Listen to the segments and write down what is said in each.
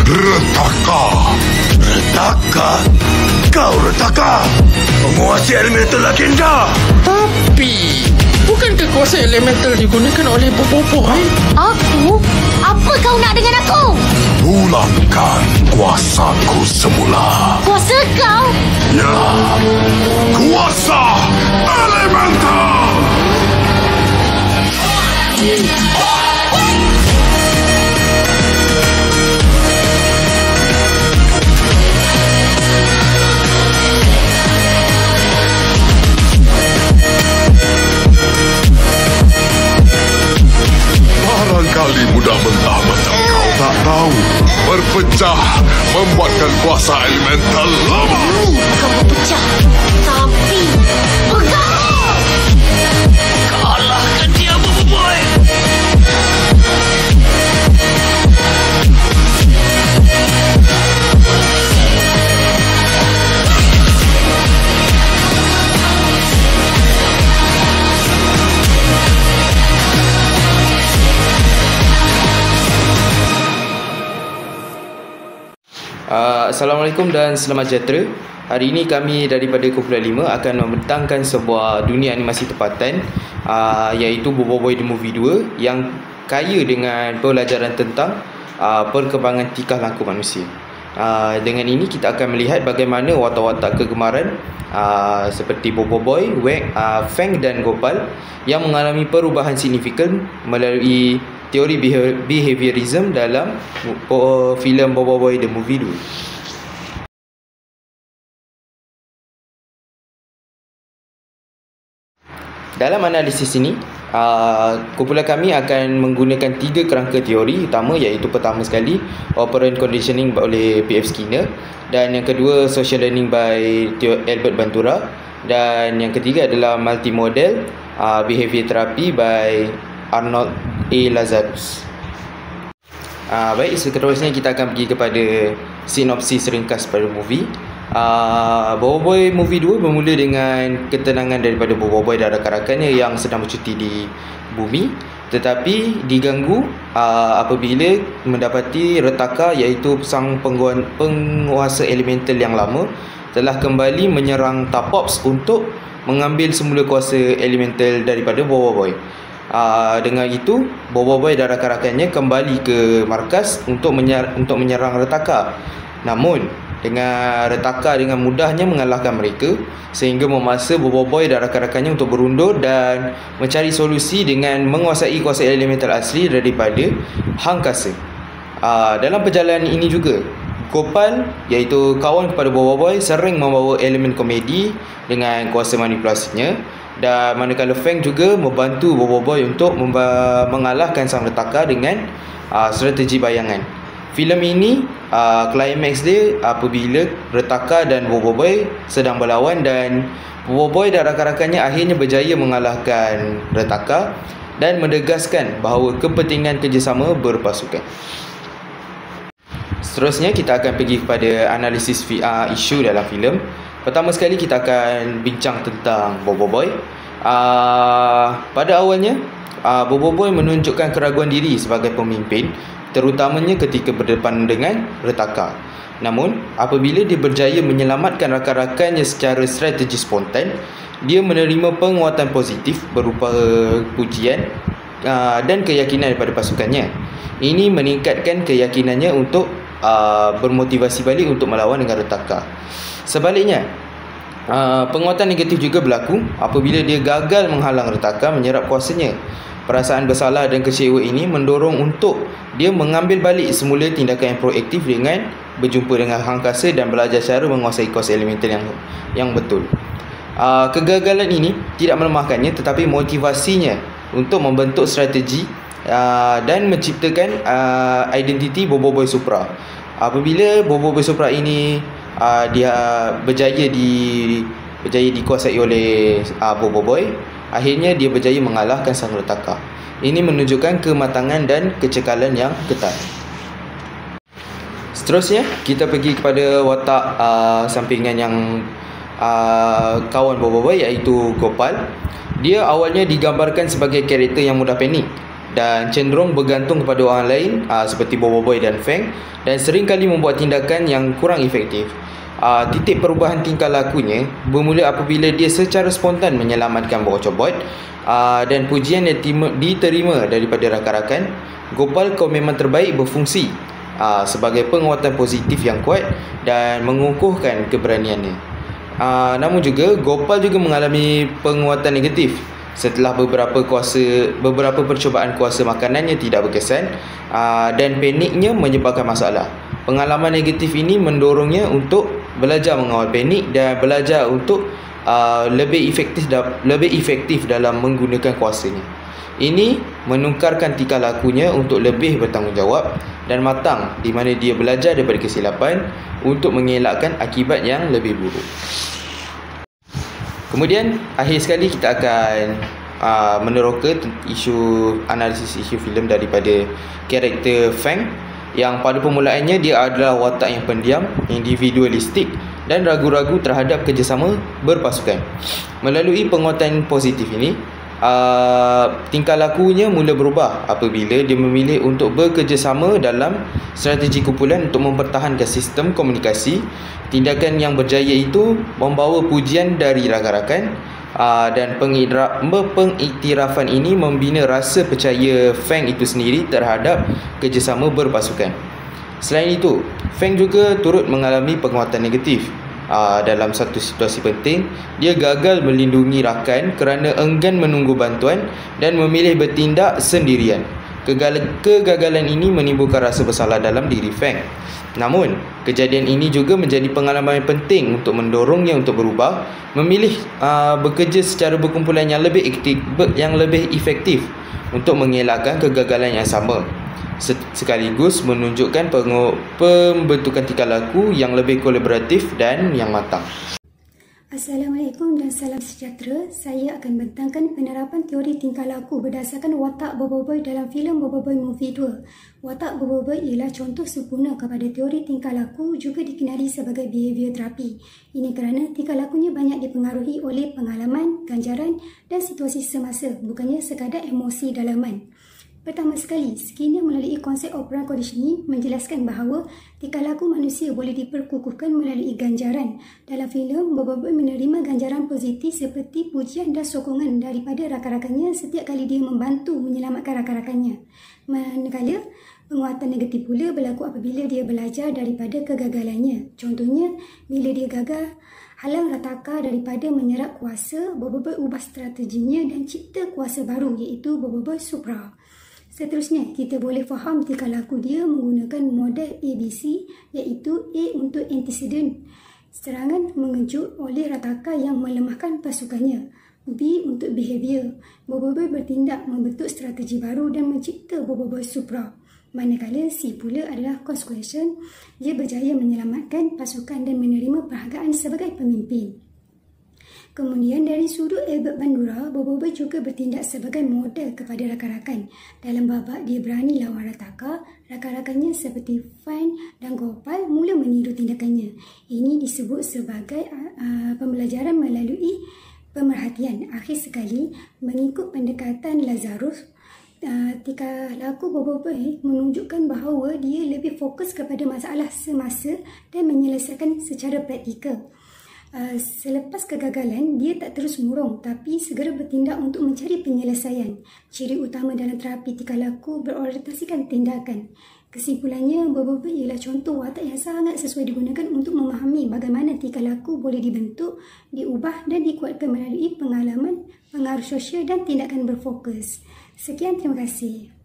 Retaka. Retaka? Kau Retaka, penguasa elemental legenda. Tapi bukankah kuasa elemental digunakan oleh Bobo Boy? Aku? Apa kau nak dengan aku? Pulangkan kuasaku semula. Kuasa kau? Ya, kuasa elemental. Barangkali mudah mentah macam kau tak tahu. Berpecah membuatkan kuasa elemental lemah. Kau berpecah, tapi pegang! Kalahkan dia, Bobo Boy! Assalamualaikum dan selamat sejahtera. Hari ini kami daripada Kumpulan 5 akan membentangkan sebuah dunia animasi tempatan, iaitu Bobo Boy The Movie 2, yang kaya dengan pelajaran tentang perkembangan tingkah laku manusia. Dengan ini kita akan melihat bagaimana watak-watak kegemaran seperti Bobo Boy, Fang dan Gopal yang mengalami perubahan signifikan melalui teori behaviorism dalam filem Bobo Boy The Movie 2. Dalam analisis ini, kumpulan kami akan menggunakan 3 kerangka teori utama, iaitu pertama sekali operant conditioning oleh P.F. Skinner, dan yang kedua social learning by Albert Bandura, dan yang ketiga adalah multimodal behavior therapy by Arnold A. Lazarus. Baik, seterusnya kita akan pergi kepada sinopsis ringkas pada movie. Bobo Boy Movie 2 bermula dengan ketenangan daripada Bobo Boy dan rakan-rakannya yang sedang bercuti di bumi, tetapi diganggu apabila mendapati Retaka, iaitu sang penguasa elemental yang lama, telah kembali menyerang Tapops untuk mengambil semula kuasa elemental daripada Bobo Boy. Dengan itu, Bobo Boy dan rakan-rakannya kembali ke markas untuk menyerang Retaka. Namun dengan Retaka dengan mudahnya mengalahkan mereka, sehingga memaksa Bobo Boy dan rakan-rakannya untuk berundur dan mencari solusi dengan menguasai kuasa elemental asli daripada Hangkasa. Dalam perjalanan ini juga, Gopal, iaitu kawan kepada Bobo Boy, sering membawa elemen komedi dengan kuasa manipulasinya, dan manakala Fang juga membantu Bobo Boy untuk mengalahkan sang Retaka dengan strategi bayangan. Filem ini klimaks dia apabila Retaka dan Bobo Boy sedang berlawan, dan Bobo Boy dan rakan-rakannya akhirnya berjaya mengalahkan Retaka dan menegaskan bahawa kepentingan kerjasama berpasukan. Seterusnya kita akan pergi kepada analisis isu dalam filem. Pertama sekali kita akan bincang tentang Bobo Boy. Pada awalnya, Bobo Boy menunjukkan keraguan diri sebagai pemimpin, terutamanya ketika berdepan dengan Retaka. Namun, apabila dia berjaya menyelamatkan rakan-rakannya secara strategi spontan, dia menerima penguatan positif berupa pujian dan keyakinan daripada pasukannya. Ini meningkatkan keyakinannya untuk bermotivasi balik untuk melawan dengan Retaka. Sebaliknya, penguatan negatif juga berlaku apabila dia gagal menghalang Retaka menyerap kuasanya. Perasaan bersalah dan kecewa ini mendorong untuk dia mengambil balik semula tindakan yang proaktif dengan berjumpa dengan Hangkasa dan belajar cara menguasai kuasa elemental yang betul. Kegagalan ini tidak melemahkannya, tetapi motivasinya untuk membentuk strategi dan menciptakan identiti Bobo Boy Supra. Apabila Bobo Boy Supra ini dia berjaya dikuasai oleh Bobo Boy, akhirnya dia berjaya mengalahkan sang Retaka. Ini menunjukkan kematangan dan kecekalan yang ketat. Seterusnya, kita pergi kepada watak sampingan yang kawan Bobo Boy, iaitu Gopal. Dia awalnya digambarkan sebagai karakter yang mudah panik, dan cenderung bergantung kepada orang lain seperti Bobo Boy dan Feng, dan seringkali membuat tindakan yang kurang efektif. Titik perubahan tingkah lakunya bermula apabila dia secara spontan menyelamatkan Octobot, dan pujian yang diterima daripada rakan-rakan. Gopal, kau memang terbaik, berfungsi sebagai penguatan positif yang kuat dan mengukuhkan keberaniannya. Namun juga Gopal juga mengalami penguatan negatif setelah beberapa percubaan kuasa makanannya tidak berkesan, dan paniknya menyebabkan masalah. Pengalaman negatif ini mendorongnya untuk belajar mengawal panik dan belajar untuk lebih efektif dalam menggunakan kuasanya. Ini menukarkan tingkah lakunya untuk lebih bertanggungjawab dan matang, di mana dia belajar daripada kesilapan untuk mengelakkan akibat yang lebih buruk. Kemudian akhir sekali kita akan meneroka analisis isu filem daripada karakter Feng, yang pada permulaannya dia adalah watak yang pendiam, individualistik dan ragu-ragu terhadap kerjasama berpasukan. Melalui penguatan positif ini, tingkah lakunya mula berubah apabila dia memilih untuk bekerjasama dalam strategi kumpulan untuk mempertahankan sistem komunikasi. Tindakan yang berjaya itu membawa pujian dari rakan-rakan, dan pengiktirafan ini membina rasa percaya Feng itu sendiri terhadap kerjasama berpasukan. Selain itu, Feng juga turut mengalami penguatan negatif. Dalam satu situasi penting, dia gagal melindungi rakan kerana enggan menunggu bantuan dan memilih bertindak sendirian. Kegagalan ini menimbulkan rasa bersalah dalam diri Feng. Namun, kejadian ini juga menjadi pengalaman yang penting untuk mendorongnya untuk berubah, memilih bekerja secara berkumpulan yang lebih efektif untuk mengelakkan kegagalan yang sama, sekaligus menunjukkan pembentukan tingkah laku yang lebih kolaboratif dan yang matang. Assalamualaikum dan salam sejahtera. Saya akan bentangkan penerapan teori tingkah laku berdasarkan watak Bobo Boy dalam filem Bobo Boy Movie 2. Watak Bobo Boy ialah contoh sempurna kepada teori tingkah laku, juga dikenali sebagai behavior terapi. Ini kerana tingkah lakunya banyak dipengaruhi oleh pengalaman, ganjaran dan situasi semasa, bukannya sekadar emosi dalaman. Pertama sekali, Skinner melalui konsep operant conditioning menjelaskan bahawa tingkah laku manusia boleh diperkukuhkan melalui ganjaran. Dalam filem, Bobo Boy menerima ganjaran positif seperti pujian dan sokongan daripada rakan-rakannya setiap kali dia membantu menyelamatkan rakan-rakannya. Manakala, penguatan negatif pula berlaku apabila dia belajar daripada kegagalannya. Contohnya, bila dia gagal halang Rataka daripada menyerap kuasa, Bobo Boy ubah strateginya dan cipta kuasa baru, iaitu Bobo Boy Supra. Seterusnya, kita boleh faham tingkah laku dia menggunakan model ABC, iaitu A untuk antecedent, serangan mengejut oleh Rataka yang melemahkan pasukannya. B untuk behavior, Bobo Boy bertindak membentuk strategi baru dan mencipta Bobo Boy Supra. Manakala C pula adalah consequence, dia berjaya menyelamatkan pasukan dan menerima penghargaan sebagai pemimpin. Kemudian dari sudut Albert Bandura, Bobo Boy juga bertindak sebagai model kepada rakan-rakan. Dalam babak dia berani lawan Rataka, rakan-rakannya seperti Fan dan Gopal mula meniru tindakannya. Ini disebut sebagai pembelajaran melalui pemerhatian. Akhir sekali, mengikut pendekatan Lazarus, tingkah laku Bobo Boy menunjukkan bahawa dia lebih fokus kepada masalah semasa dan menyelesaikan secara praktikal. Selepas kegagalan, dia tak terus murung tapi segera bertindak untuk mencari penyelesaian. Ciri utama dalam terapi tingkah laku berorientasikan tindakan. Kesimpulannya, Bobo Boy ialah contoh watak yang sangat sesuai digunakan untuk memahami bagaimana tingkah laku boleh dibentuk, diubah dan dikuatkan melalui pengalaman, pengaruh sosial dan tindakan berfokus. Sekian, terima kasih.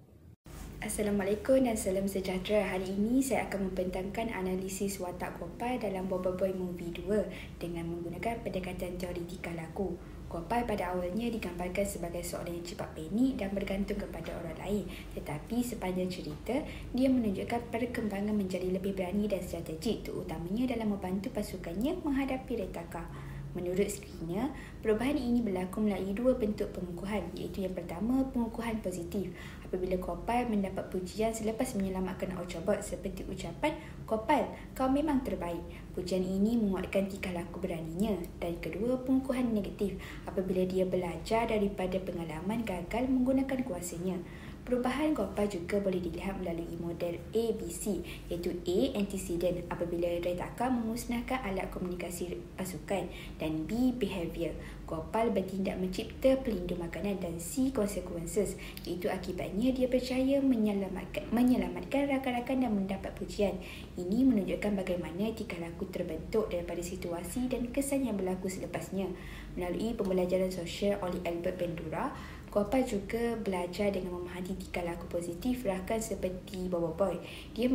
Assalamualaikum dan salam sejahtera. Hari ini saya akan membentangkan analisis watak Gopal dalam Bobo Boy Movie 2 dengan menggunakan pendekatan teori tingkah laku. Gopal pada awalnya digambarkan sebagai seorang yang cepat panik dan bergantung kepada orang lain. Tetapi sepanjang cerita, dia menunjukkan perkembangan menjadi lebih berani dan strategik, terutamanya dalam membantu pasukannya menghadapi Rataka. Menurut Skinner, perubahan ini berlaku melalui dua bentuk pengukuhan, iaitu yang pertama, pengukuhan positif. Apabila Gopal mendapat pujian selepas menyelamatkan Octobot seperti ucapan, "Gopal, kau memang terbaik." Pujian ini menguatkan tingkah laku beraninya. Dan kedua, pengukuhan negatif. Apabila dia belajar daripada pengalaman gagal menggunakan kuasanya. Perubahan Gopal juga boleh dilihat melalui model ABC, iaitu A. Antecedent apabila retaka memusnahkan alat komunikasi pasukan, dan B. Behavior, Gopal bertindak mencipta pelindung makanan, dan C. Consequences, iaitu akibatnya dia percaya menyelamatkan rakan-rakan dan mendapat pujian. Ini menunjukkan bagaimana tingkah laku terbentuk daripada situasi dan kesan yang berlaku selepasnya. Melalui pembelajaran sosial oleh Albert Bandura, Gopal juga belajar dengan memahami tingkah laku positif rakan seperti Bobo Boy. Dia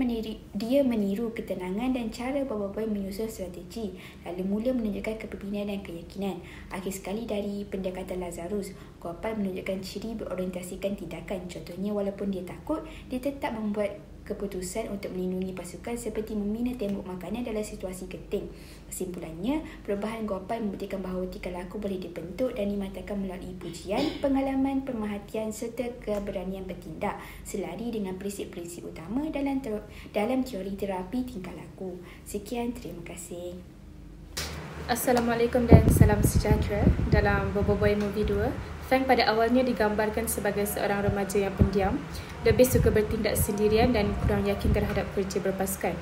meniru ketenangan dan cara Bobo Boy menyusun strategi, lalu mula menunjukkan kepimpinan dan keyakinan. Akhir sekali dari pendekatan Lazarus, Gopal menunjukkan ciri berorientasikan tindakan. Contohnya, walaupun dia takut, dia tetap membuat keputusan untuk melindungi pasukan seperti membina tembok makanan dalam situasi genting. Kesimpulannya, perubahan Gopal membuktikan bahawa tingkah laku boleh dibentuk dan dimatangkan melalui pujian, pengalaman, pemerhatian serta keberanian bertindak selari dengan prinsip-prinsip utama dalam teori terapi tingkah laku. Sekian, terima kasih. Assalamualaikum dan salam sejahtera. Dalam Bobo Boy Movie 2, Fang pada awalnya digambarkan sebagai seorang remaja yang pendiam, lebih suka bertindak sendirian dan kurang yakin terhadap kerja berpasukan.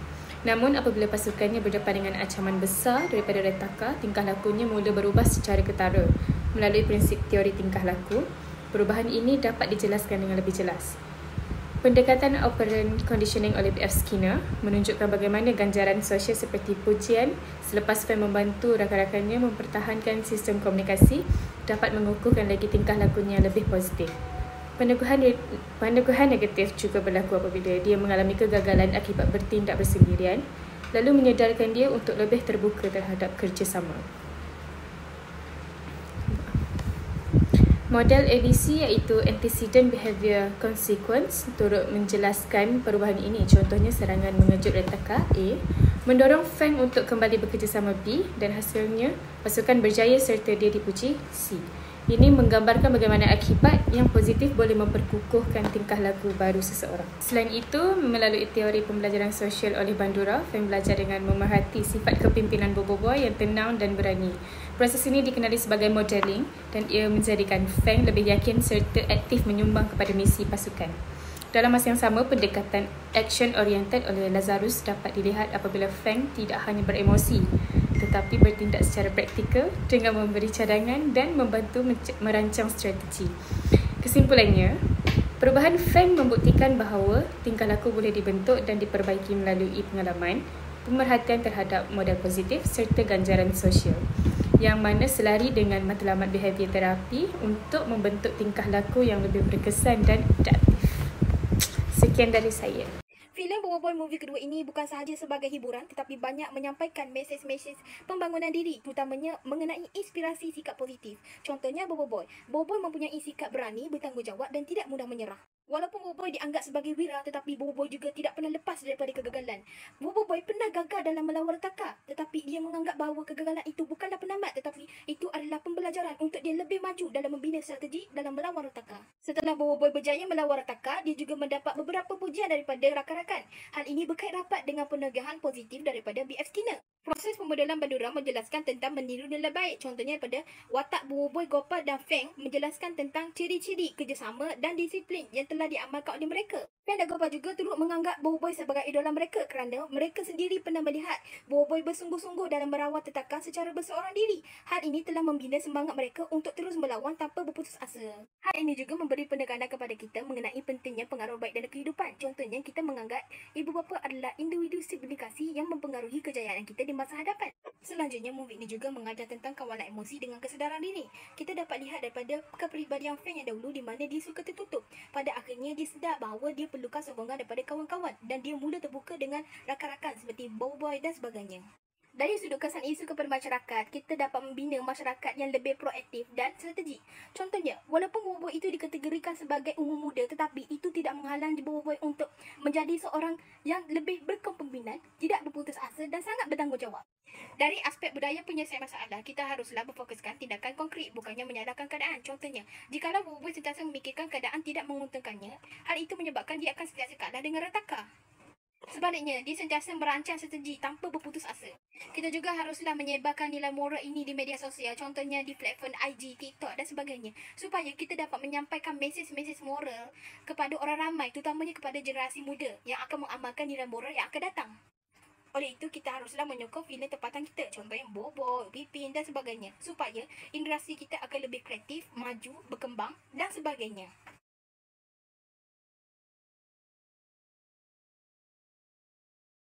Namun apabila pasukannya berdepan dengan ancaman besar daripada retaka, tingkah lakunya mula berubah secara ketara. Melalui prinsip teori tingkah laku, perubahan ini dapat dijelaskan dengan lebih jelas. Pendekatan operant conditioning oleh B.F. Skinner menunjukkan bagaimana ganjaran sosial seperti pujian selepas Fang membantu rakan-rakannya mempertahankan sistem komunikasi dapat mengukuhkan lagi tingkah lakunya yang lebih positif. Peneguhan negatif juga berlaku apabila dia mengalami kegagalan akibat bertindak bersendirian, lalu menyedarkan dia untuk lebih terbuka terhadap kerjasama. Model ABC iaitu Antecedent Behavior Consequence turut menjelaskan perubahan ini. Contohnya, serangan mengejut retaka A mendorong Fang untuk kembali bekerjasama B dan hasilnya pasukan berjaya serta dia dipuji C. Ini menggambarkan bagaimana akibat yang positif boleh memperkukuhkan tingkah laku baru seseorang. Selain itu, melalui teori pembelajaran sosial oleh Bandura, Fang belajar dengan memerhati sifat kepimpinan Bobo Boy yang tenang dan berani. Proses ini dikenali sebagai modeling dan ia menjadikan Fang lebih yakin serta aktif menyumbang kepada misi pasukan. Dalam masa yang sama, pendekatan action-oriented oleh Lazarus dapat dilihat apabila Fang tidak hanya beremosi tetapi bertindak secara praktikal dengan memberi cadangan dan membantu merancang strategi. Kesimpulannya, perubahan Fang membuktikan bahawa tingkah laku boleh dibentuk dan diperbaiki melalui pengalaman, pemerhatian terhadap model positif serta ganjaran sosial, yang mana selari dengan matlamat behavior terapi untuk membentuk tingkah laku yang lebih berkesan dan adaptif. Sekian dari saya. Filem Bobo Boy Movie kedua ini bukan sahaja sebagai hiburan tetapi banyak menyampaikan mesej-mesej pembangunan diri, terutamanya mengenai inspirasi sikap positif. Contohnya Bobo Boy. Bobo Boy mempunyai sikap berani, bertanggungjawab dan tidak mudah menyerah. Walaupun Bobo Boy dianggap sebagai wira, tetapi Bobo Boy juga tidak pernah lepas daripada kegagalan. Bobo Boy pernah gagal dalam melawan retaka, tetapi dia menganggap bahawa kegagalan itu bukanlah penamat, tetapi itu adalah pembelajaran untuk dia lebih maju dalam membina strategi dalam melawan retaka. Setelah Bobo Boy berjaya melawan retaka, dia juga mendapat beberapa pujian daripada rakan-rakan. Hal ini berkait rapat dengan penegahan positif daripada B.F. Skinner. Proses pemodelan Bandura menjelaskan tentang meniru nilai baik. Contohnya pada watak Bobo Boy, Gopal dan Fang menjelaskan tentang ciri-ciri kerjasama dan disiplin yang telah diamalkan oleh mereka. Fang dan Gopal juga turut menganggap Bobo Boy sebagai idola mereka kerana mereka sendiri pernah melihat Bobo Boy bersungguh-sungguh dalam merawat tetakan secara berseorang diri. Hal ini telah membina semangat mereka untuk terus melawan tanpa berputus asa. Hal ini juga memberi penekanan kepada kita mengenai pentingnya pengaruh baik dalam kehidupan. Contohnya, kita menganggap ibu bapa adalah individu signifikasi yang mempengaruhi kejayaan kita di masa hadapan. Selanjutnya, movie ini juga mengajar tentang kawalan emosi dengan kesedaran diri. Kita dapat lihat daripada kepribadian Fang yang dahulu di mana dia suka tertutup. Pada akhirnya, dia sedar bahawa dia perlukan sokongan daripada kawan-kawan dan dia mula terbuka dengan rakan-rakan seperti Bobo Boy dan sebagainya. Dari sudut kesan isu kepada masyarakat, kita dapat membina masyarakat yang lebih proaktif dan strategik. Contohnya, walaupun Bobo Boy itu dikategorikan sebagai umur muda, tetapi itu tidak menghalangi Bobo Boy untuk menjadi seorang yang lebih berkepemimpinan, tidak berputus asa dan sangat bertanggungjawab. Dari aspek budaya penyelesaian masalah, kita haruslah berfokuskan tindakan konkret, bukannya menyalahkan keadaan. Contohnya, jikalau Bobo Boy sentiasa memikirkan keadaan tidak menguntungkannya, hal itu menyebabkan dia akan sentiasa kalah dengan retaka. Sebaliknya, dia sentiasa merancang strategi tanpa berputus asa. Kita juga haruslah menyebarkan nilai moral ini di media sosial, contohnya di platform IG, TikTok dan sebagainya, supaya kita dapat menyampaikan mesej-mesej moral kepada orang ramai, terutamanya kepada generasi muda yang akan mengamalkan nilai moral yang akan datang. Oleh itu, kita haruslah menyokong filem tempatan kita, contohnya Bobo, Pipin dan sebagainya, supaya industri kita akan lebih kreatif, maju, berkembang dan sebagainya.